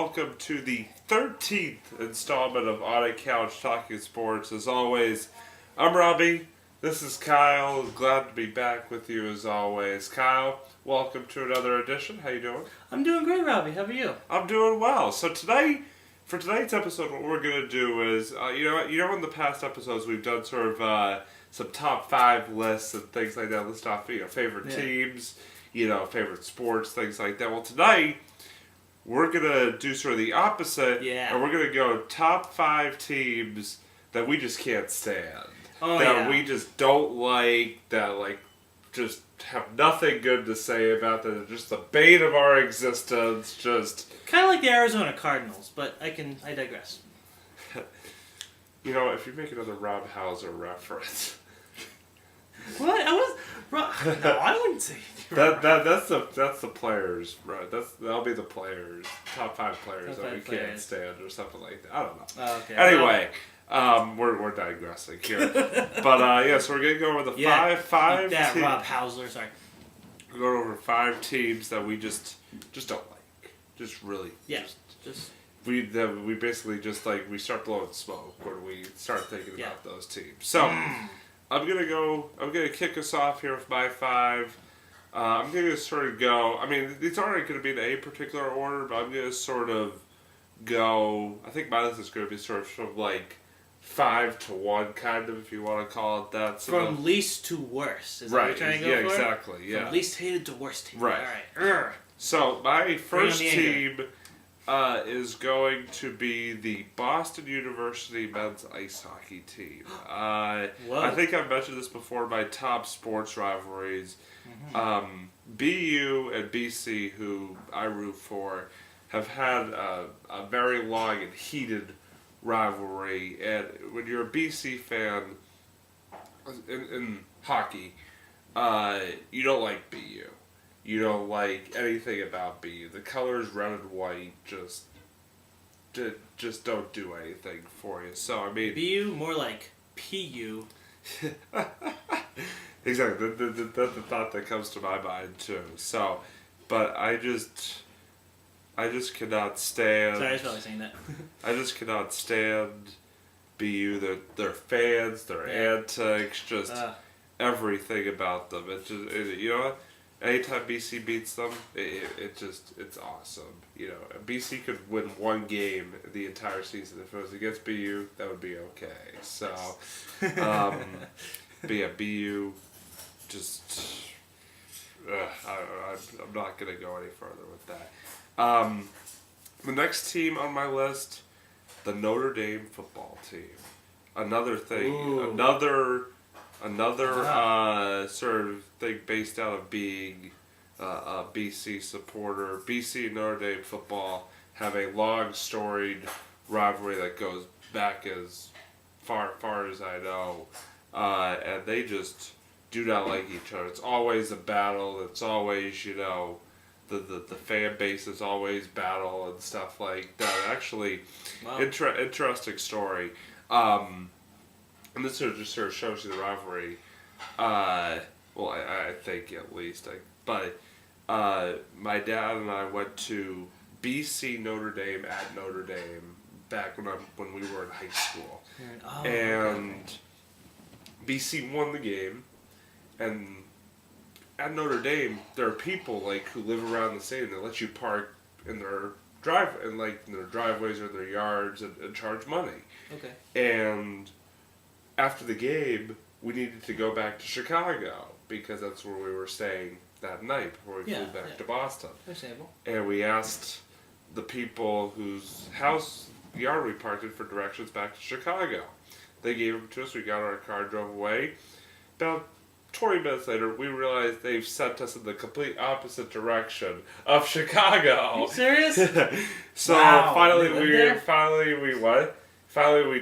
welcome to the 13th installment of On a Couch Talking Sports. As always, I'm Robbie. This is Kyle. Glad to be back with you as always. Kyle, welcome to another edition. How you doing? I'm doing great, Robbie. How are you? I'm doing well. So for tonight's episode, what we're going to do is, in the past episodes we've done sort of some top 5 lists and things like that. List off, favorite teams, favorite sports, things like that. Well, tonight we're going to do sort of the opposite, and we're going to go top 5 teams that we just can't stand. We just don't like, that just have nothing good to say about, that are just the bane of our existence, just... Kind of like the Arizona Cardinals, but I digress. If you make another Rob Hauser reference... What? No, I wouldn't say... That's the players, right? That'll be the players, top 5 players that we can't stand, or something like that. I don't know. Oh, okay. Anyway, we're digressing here, but so we're gonna go over the five. That Rob Hauser, sorry. We're going over 5 teams that we just don't like, just really. Yeah. We basically just we start blowing smoke when we start thinking about those teams. So I'm gonna kick us off here with my 5. I'm going to sort of go, these aren't going to be in a particular order, but I'm going to sort of go, I think my list is going to be sort of like 5 to 1, kind of, if you want to call it that. So from least to worst, is that what you're trying to go for? Yeah, exactly, yeah. From least hated to worst hated. Right. All right. So my first team is going to be the Boston University men's ice hockey team. I think I've mentioned this before, my top sports rivalries. BU and BC, who I root for, have had a very long and heated rivalry. And when you're a BC fan in hockey, you don't like BU. You don't like anything about BU. The colors red and white just don't do anything for you. So BU more like PU. Exactly. That's the thought that comes to my mind too. So, but I just cannot stand. Sorry, I was probably saying that. I just cannot stand BU. Their fans, their antics, just everything about them. It just anytime BC beats them, it's awesome. BC could win one game the entire season. If it was against BU, that would be okay. So, but yeah, BU. I'm not going to go any further with that. The next team on my list, the Notre Dame football team. Another thing, another sort of thing based out of being a BC supporter. BC and Notre Dame football have a long storied rivalry that goes back as far as I know, and they just do not like each other. It's always a battle. It's always, the fan base is always battle and stuff like that. Actually, interesting story. And this just sort of shows you the rivalry. I think at least. But my dad and I went to BC Notre Dame at Notre Dame back when we were in high school. And BC won the game. And at Notre Dame, there are people who live around the stadium that let you park in their driveways or their yards and charge money. Okay. And after the game, we needed to go back to Chicago because that's where we were staying that night before we flew back to Boston. Understandable. And we asked the people whose yard we parked in for directions back to Chicago. They gave them to us. We got our car, drove away. About 20 minutes later, we realized they've sent us in the complete opposite direction of Chicago. Are you serious? So finally we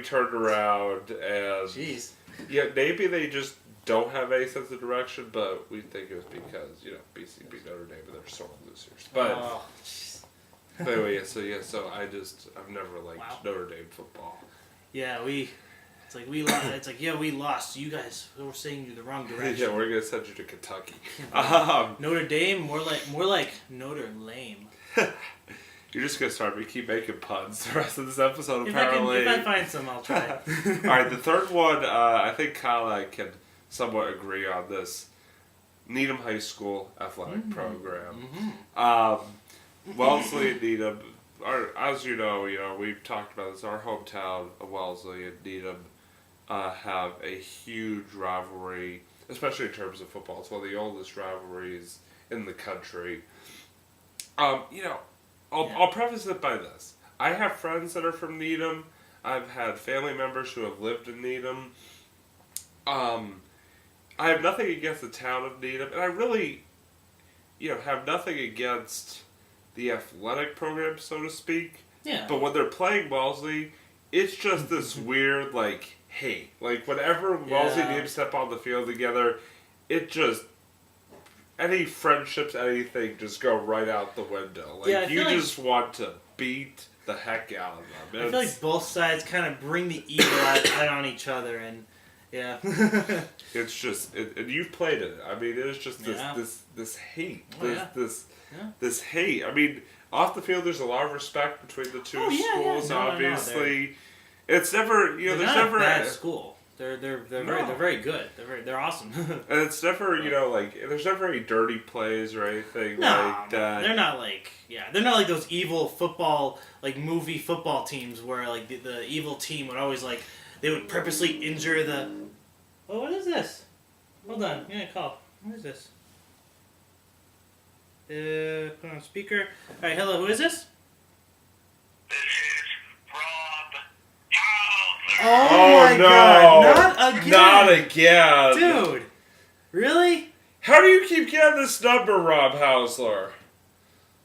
turned around and... Jeez. Yeah, maybe they just don't have any sense of direction, but we think it was because, BC beat Notre Dame and they're sore losers. But anyway, so I've never liked Notre Dame football. Yeah, we lost. We lost. You guys were saying you the wrong direction. Yeah, we're gonna send you to Kentucky. Notre Dame, more like Notre Lame. You're just gonna start. We keep making puns the rest of this episode. If Apparently, I find some, I'll try. All right, the third one. I think Kyle and I can somewhat agree on this. Needham High School athletic program. Wellesley and Needham. As you know, we've talked about this. Our hometown of Wellesley and Needham have a huge rivalry, especially in terms of football. It's one of the oldest rivalries in the country. I'll preface it by this. I have friends that are from Needham. I've had family members who have lived in Needham. I have nothing against the town of Needham, and I really, have nothing against the athletic program, so to speak. Yeah. But when they're playing Wellesley, it's just this weird, hate. Whenever Wellesley and Needham step on the field together, it just... Any friendships, anything, just go right out the window. You just want to beat the heck out of them. I feel like both sides kind of bring the evil out on each other, and yeah. It's just, and you've played it. I mean, it's just this hate, this hate. I mean, off the field, there's a lot of respect between the two schools. Obviously, it's never there's never a bad school. They're very good. They're awesome. And it's never there's never any dirty plays or anything like that. They're not they're not like those evil football movie football teams where the evil team would always they would purposely injure the. Oh, what is this? Hold on, I'm gonna call. What is this? Put on speaker. All right, hello. Who is this? Oh my God! Not again! Not again! Dude! Really? How do you keep getting this number, Rob Hausler?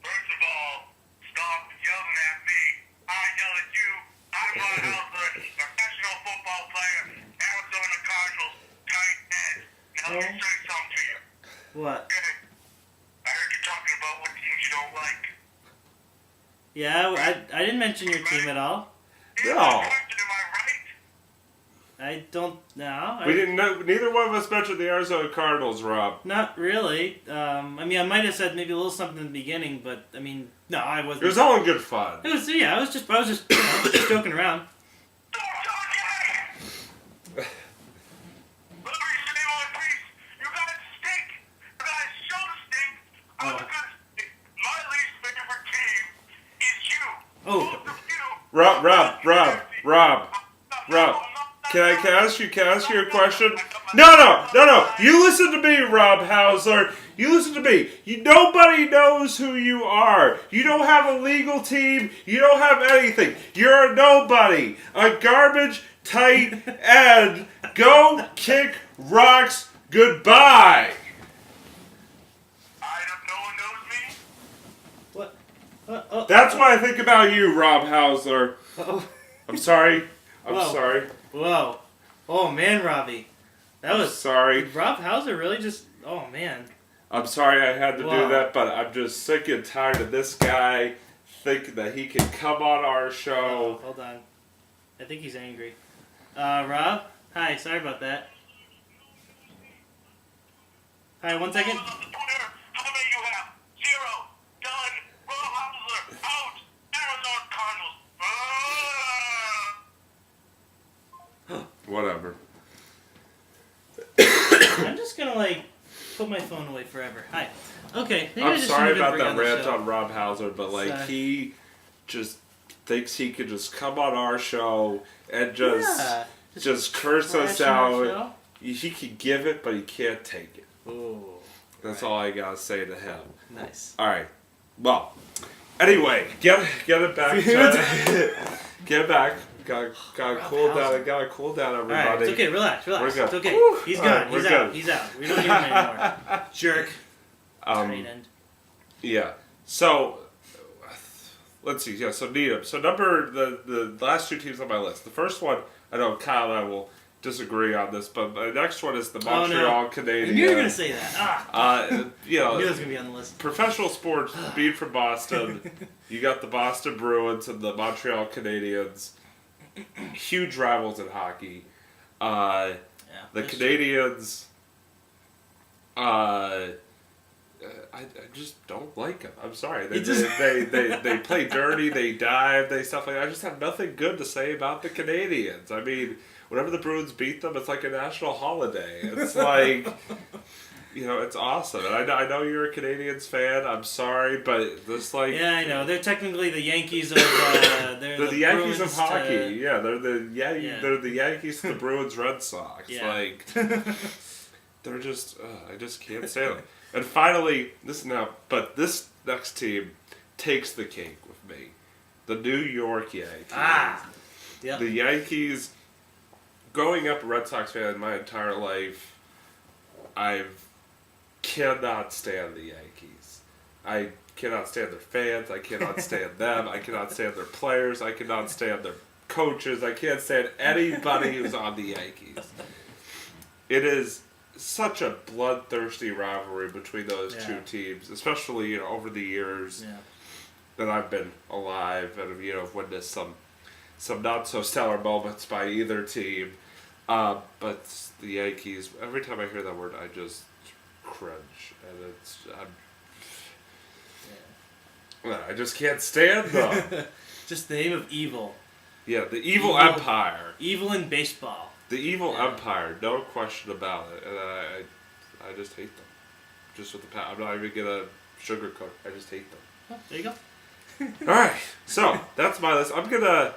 First of all, stop yelling at me. I yell at you. I'm Rob Hausler, professional football player, Arizona Cardinals, tight end. Now let me say something to you. What? Okay. I heard you talking about what teams you don't like. Yeah, I didn't mention your team at all. No. I don't know. We didn't know. Neither one of us mentioned the Arizona Cardinals, Rob. Not really. I might have said maybe a little something in the beginning, but no, I wasn't. It was all in good fun. It was I was just joking around. Oh. Rob. Can I ask you a question? No. You listen to me, Rob Hausler. You listen to me. Nobody knows who you are. You don't have a legal team. You don't have anything. You're a nobody. A garbage tight end. Go kick rocks. Goodbye. No one knows me? What? That's what I think about you, Rob Hausler. I'm sorry. I'm sorry. Whoa. Oh, man, Robbie. That was... Sorry. Did Rob Hauser really just... Oh, man. I'm sorry I had to do that, but I'm just sick and tired of this guy thinking that he can come on our show. Hold on. I think he's angry. Rob? Hi, sorry about that. Hi, 1 second. How many you have? 0. Done. Rob Hausler. Out. Arizona Cardinals. Whatever. I'm just gonna put my phone away forever. Hi. Okay. I'm sorry about that rant on Rob Hausler, but he just thinks he could just come on our show and just curse us out. He can give it, but he can't take it. Ooh. That's all I gotta say to him. Nice. All right. Well. Anyway, get it back. Get it back. Gotta cool down. Gotta cool down, everybody. All right, it's okay. Relax. We're good. It's okay. Woo. He's gone. Right, He's out. We don't need him anymore. Jerk. Tight end. Yeah. So let's see. Yeah. So Needham. So the last two teams on my list. The first one, I know Kyle and I will disagree on this, but the next one is the Montreal Canadiens. I knew you were gonna say that. You know, I knew it was gonna be on the list. Professional sports, being from Boston, you got the Boston Bruins and the Montreal Canadiens. Huge rivals in hockey. The Canadiens I just don't like them. I'm sorry. They play dirty. They dive. They stuff like that. I just have nothing good to say about the Canadians. I mean, whenever the Bruins beat them, it's like a national holiday. It's like, it's awesome. And I know you're a Canadians fan. I'm sorry, but this like Yeah, I know. They're technically the Yankees of. They're the Yankees of Bruins hockey. to- They're the Yankees to the Bruins Red Sox. Yeah. Like they're just I just can't stand them. And finally, this next team takes the cake with me. The New York Yankees. Yeah. The Yankees, growing up a Red Sox fan my entire life, I cannot stand the Yankees. I cannot stand their fans. I cannot stand them. I cannot stand their players. I cannot stand their coaches. I can't stand anybody who's on the Yankees. It is such a bloodthirsty rivalry between those two teams, especially over the years that I've been alive and have witnessed some not so stellar moments by either team. But the Yankees, every time I hear that word, I just cringe, and I just can't stand them. Just the name of evil. Yeah, the evil empire. Evil in baseball. The evil empire, no question about it, and I just hate them. Just with the I'm not even gonna sugarcoat. I just hate them. Oh, there you go. All right, so that's my list. I'm gonna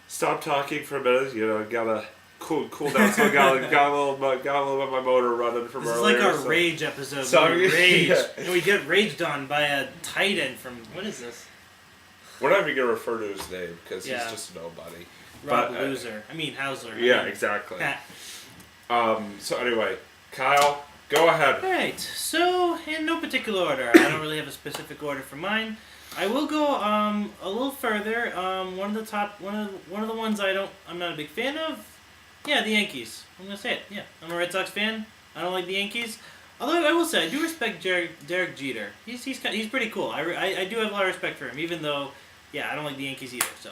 stop talking for a minute. Gotta cool down. So got a little bit of my motor running from This earlier. is like our rage episode. Sorry. We rage, Yeah. and we get raged on by a tight end from what is this? We're not even gonna refer to his name because he's Yeah. just nobody. Rob But, Loser. Hauser. Yeah, exactly. So anyway, Kyle, go ahead. Alright, so in no particular order, I don't really have a specific order for mine. I will go a little further. One of the ones I'm not a big fan of. Yeah, the Yankees. I'm gonna say it. Yeah, I'm a Red Sox fan. I don't like the Yankees. Although I will say I do respect Derek Jeter. He's pretty cool. I do have a lot of respect for him, even though I don't like the Yankees either. So.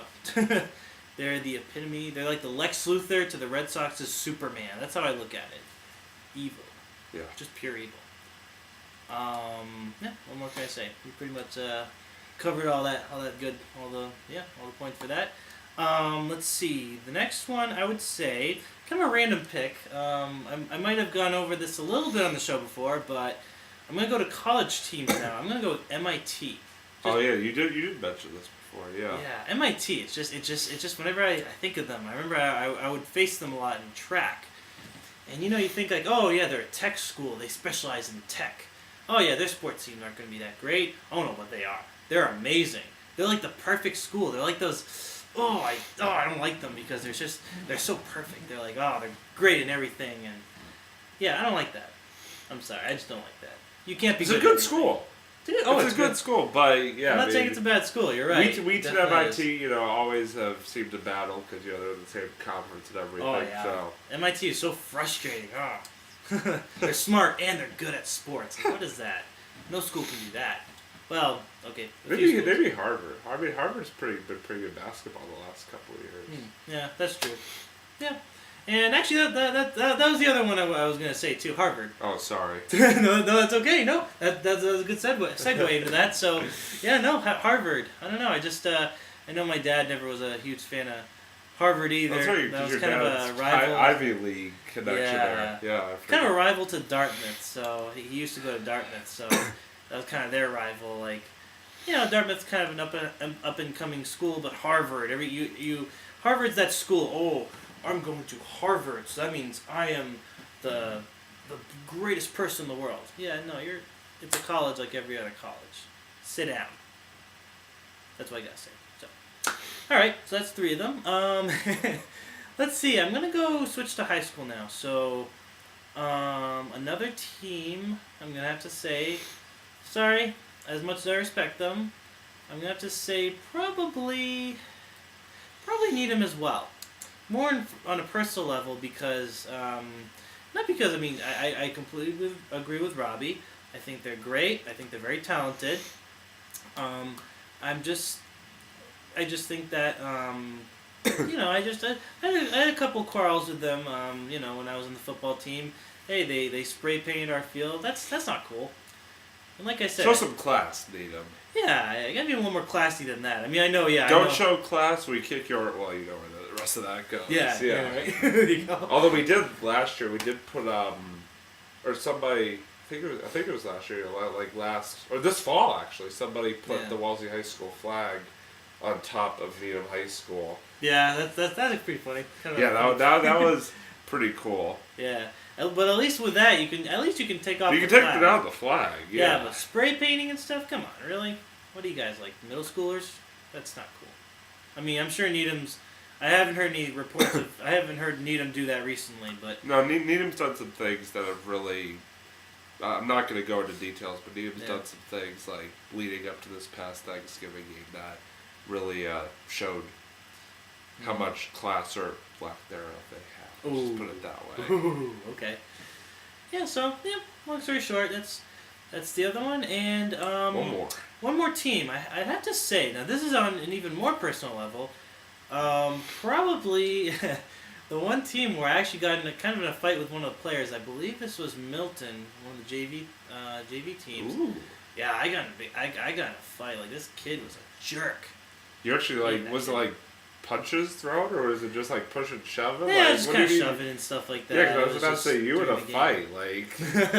They're the epitome. They're like the Lex Luthor to the Red Sox's Superman. That's how I look at it. Evil. Yeah. Just pure evil. What more can I say? We pretty much covered all that good, all the points for that. Let's see. The next one I would say, kind of a random pick. I might have gone over this a little bit on the show before, but I'm gonna go to college teams now. I'm gonna go with MIT. You did mention this before. Yeah. Yeah, MIT. It's just whenever I think of them, I remember I would face them a lot in track, and you think like, oh yeah, they're a tech school. They specialize in tech. Oh yeah, their sports teams aren't going to be that great. Oh no, but they are. They're amazing. They're like the perfect school. They're like those. I don't like them because they're so perfect. They're like, they're great in everything, and I don't like that. I'm sorry, I just don't like that. You can't be. It's a good school. It's a good school, but I'm not saying it's a bad school. You're right. We at MIT, always have seemed to battle because they're in the same conference and everything. Oh yeah. So MIT is so frustrating. They're smart and they're good at sports. Like, what is that? No school can do that. Well, okay. Maybe Harvard. I mean, Harvard's been pretty good basketball the last couple of years. Yeah, that's true. Yeah. And actually, that was the other one I was going to say, too. Harvard. Oh, sorry. no, that's okay. No, that's a good segue into that. So, Harvard. I don't know. I know my dad never was a huge fan of Harvard either. That's right, that was your kind of dad's a rival. Ivy League connection there. Yeah. Kind of a rival to Dartmouth. So, he used to go to Dartmouth. So, that was kind of their rival. Like, Dartmouth's kind of an up and coming school, but Harvard. Harvard's that school. Oh, I'm going to Harvard, so that means I am the greatest person in the world. Yeah, no, it's a college like every other college. Sit down. That's what I gotta say. So, all right, so that's 3 of them. Let's see. I'm gonna go switch to high school now. So, another team. I'm gonna have to say, sorry, as much as I respect them, I'm gonna have to say probably Needham as well. More on a personal level because, not because, I completely agree with Robbie. I think they're great. I think they're very talented. I just think that, I had a couple quarrels with them, when I was on the football team. Hey, they spray painted our field. That's not cool. And like I said, Show some class, Needham. yeah, I gotta be a little more classy than that. I mean, I know, yeah. Don't show class, we kick your... Well, you know where the rest of that goes. Yeah, right. There you go. Although we did, last year, we did put, or somebody... I think it was last year, or this fall actually. Somebody put the Wellesley High School flag on top of Needham High School. Yeah, that's pretty funny. That was pretty cool. Yeah, but at least with that, you can take off. You can take down the flag. Yeah, but spray painting and stuff. Come on, really? What do you guys like, middle schoolers? That's not cool. I mean, I'm sure Needham's. I haven't heard any reports of. I haven't heard Needham do that recently, but no, Needham's done some things that have really. I'm not going to go into details, but Needham's done some things like leading up to this past Thanksgiving game that really showed how much class or lack thereof they have. Just put it that way. Ooh, okay. Yeah. So long story short, that's the other one, and one more team. I'd have to say, now this is on an even more personal level. Probably. The one team where I actually got in a fight with one of the players, I believe this was Milton, one of the JV teams. Ooh. Yeah, I got in a fight. Like, this kid was a jerk. You actually was it like punches thrown, or was it just like push and shove it? Yeah, like, just kind of shoving and stuff like that. Yeah, because I was about to say you in a fight, like.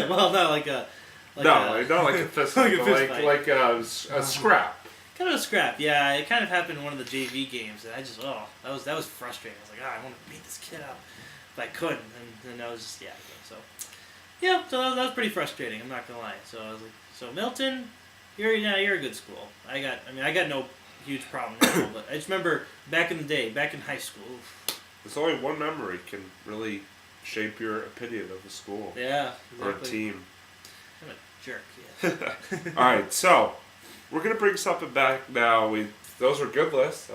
Well, not like a. Not like a fist fight, but like a scrap. Kind of a scrap, yeah. It kind of happened in one of the JV games, and I just that was frustrating. I was like, I want to beat this kid up, but I couldn't, and I was just so that was pretty frustrating. I'm not gonna lie. So I was like, so Milton, you're a good school. I got no huge problem now, but I just remember back in the day, back in high school. There's only one memory can really shape your opinion of a school. Yeah, exactly. Or a team. I'm a jerk. Yeah. All right, so. We're gonna bring something back now. Those were good lists.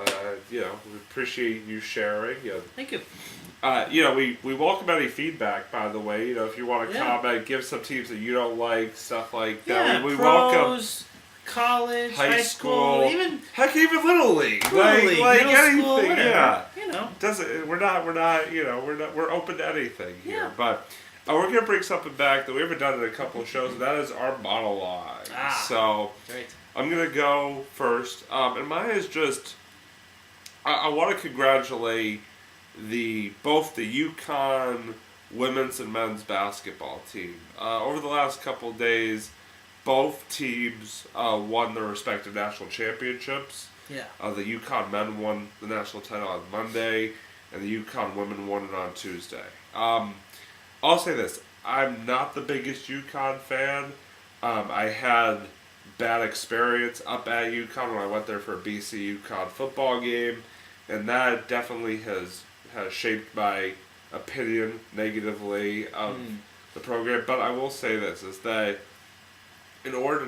We appreciate you sharing. Thank you. We welcome any feedback. By the way, if you want to comment, give some teams that you don't like, stuff like that. Yeah, we pros, welcome college, high school, even Little League, League, like anything. School, yeah, Doesn't we're open to anything here, but. We're going to bring something back that we haven't done in a couple of shows, and that is our monologue. So, great. I'm going to go first. And mine is just, I want to congratulate both the UConn women's and men's basketball team. Over the last couple of days, both teams won their respective national championships. Yeah. The UConn men won the national title on Monday, and the UConn women won it on Tuesday. I'll say this, I'm not the biggest UConn fan. I had bad experience up at UConn when I went there for a BC UConn football game, and that definitely has shaped my opinion negatively of the program. But I will say this, is that in order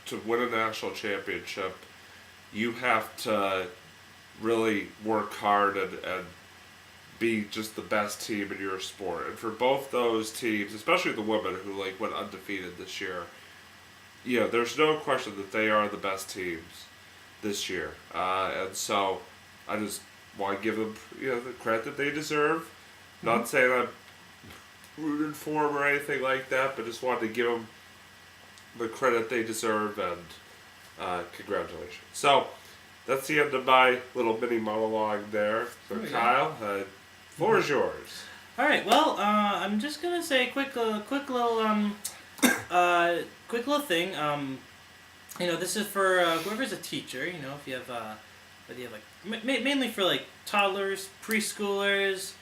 to win a national championship, you have to really work hard and be just the best team in your sport. And for both those teams, especially the women who went undefeated this year, there's no question that they are the best teams this year. And so I just want to give them the credit that they deserve. Not saying I'm rooting for them or anything like that, but just wanted to give them the credit they deserve, and congratulations. So that's the end of my little mini monologue there. So Kyle, floor is yours. All right. Well, I'm just gonna say a quick little thing. This is for whoever's a teacher. If you have mainly for toddlers, preschoolers,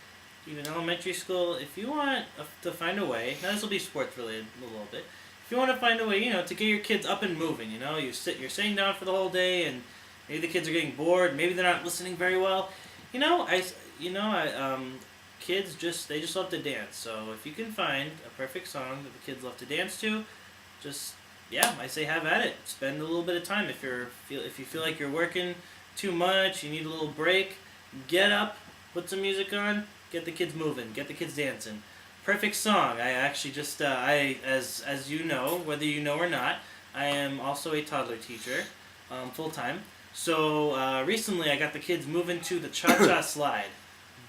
even elementary school. If you want to find a way, now this will be sports related a little bit. If you want to find a way, to get your kids up and moving. You're sitting down for the whole day, and maybe the kids are getting bored. Maybe they're not listening very well. Kids they just love to dance. So if you can find a perfect song that the kids love to dance to, I say have at it. Spend a little bit of time. If you feel like you're working too much, you need a little break, get up, put some music on, get the kids moving, get the kids dancing. Perfect song. I actually as you know, whether you know or not, I am also a toddler teacher, full time. So recently I got the kids moving to the Cha-Cha Slide.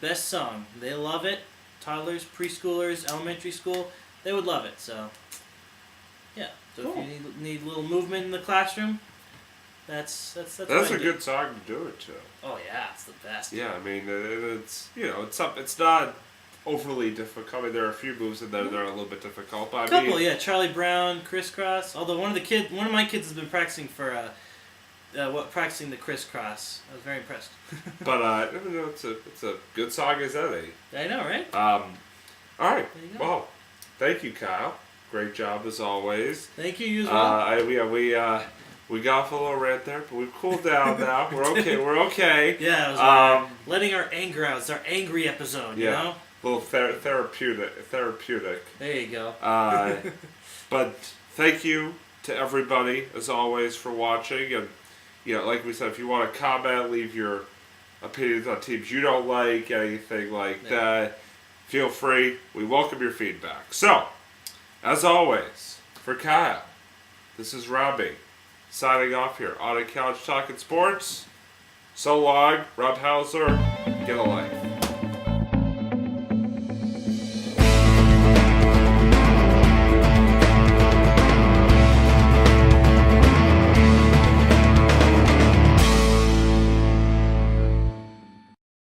Best song. They love it. Toddlers, preschoolers, elementary school, they would love it. So Yeah. So Cool. if you need a little movement in the classroom, that's what That's I a do. good song to do it to. Oh yeah, it's the best. Yeah, I mean, it's it's not overly difficult. I mean, there are a few moves in there that are a little bit difficult, but I Couple, mean, yeah. Charlie Brown, crisscross. Although one of my kids has been practicing for practicing the crisscross. I was very impressed. but it's a good song as any. I know, right? All right. There you go. Well, thank you, Kyle. Great job as always. Thank you. You as well. We got off a little rant there, but we've cooled down now. We're okay. We're okay. Yeah, it was letting our anger out. It's our angry episode, you know? A little therapeutic. There you go. But thank you to everybody, as always, for watching. And, like we said, if you want to comment, leave your opinions on teams you don't like, anything like that, feel free. We welcome your feedback. So, as always, for Kyle, this is Robbie, signing off here on a couch talking sports. So long, Rob Hauser, get a life.